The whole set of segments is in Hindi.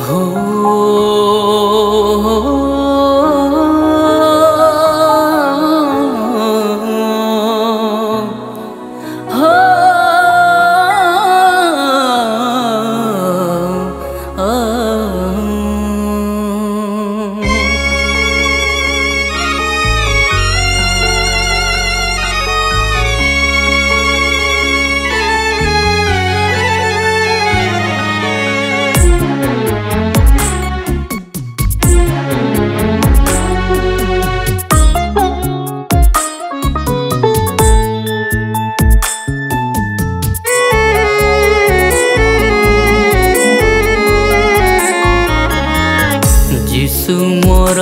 हो यीशु मोर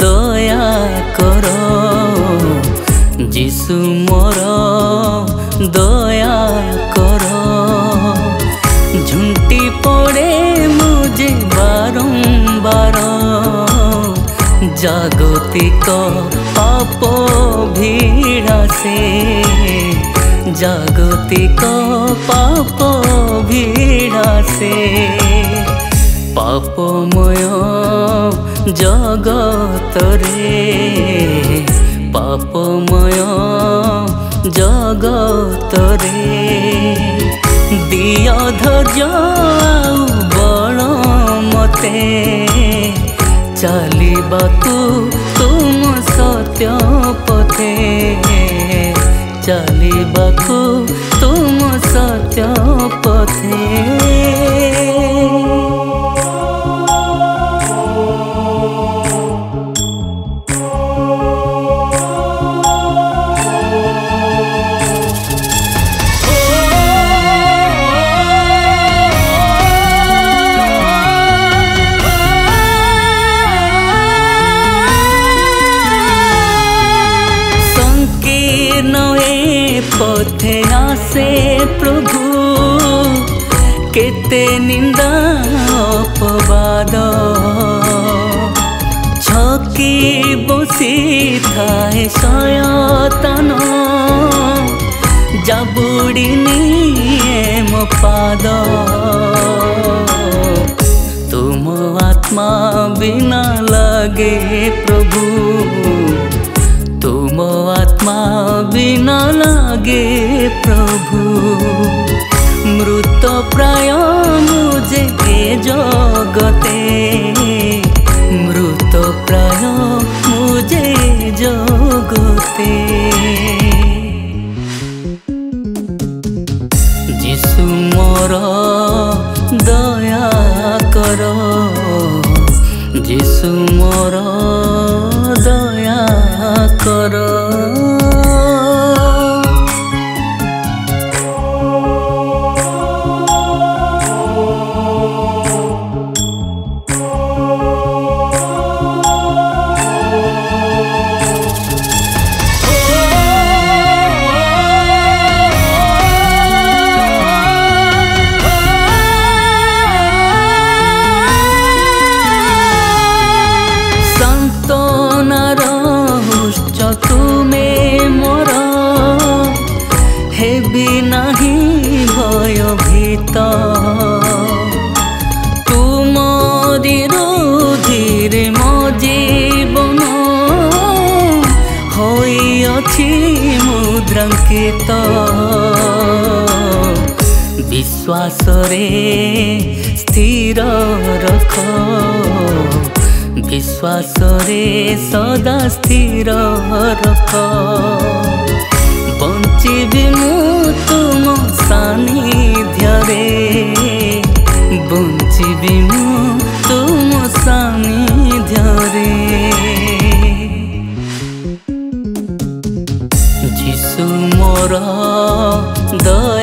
दया कर, यीशु मोर दया कर। झुंटी पड़े मुझे बारंबार, जागतिक पाप भीड़ा से, जागतिक पाप भीड़ा से। पापमय जगत रे, पापमय जगत रे। दिया धैर्य बल मते, चलिबाकू तुम सत्य पथे, चलिबाकू तुम सत्य पथे। पथे आसे प्रभु केते निंदा अपवाद, छकी बसी थाए शयतान, जाबुड़ी निये मो पाद। तुम आत्मा बिना लगे प्रभु, तुम आत्मा बिना लागे प्रभु। मृत प्राय मुझे ए जगते, मृत प्राय मुझे जगते। यीशु मोर दया कर, यीशु मोर दया कर। तुमे मोर हेबी नहीं भयभीत, तुमरी रुधिरे मो जीवन होइअछि मुद्रांकित। विश्वास रे स्थिर रख, विश्वास रे सदा स्थिर रख। बंचिबी मु तुम सानिध्य रे, बंचिबी मु तुम सानिध्य रे। यीशु मोर दया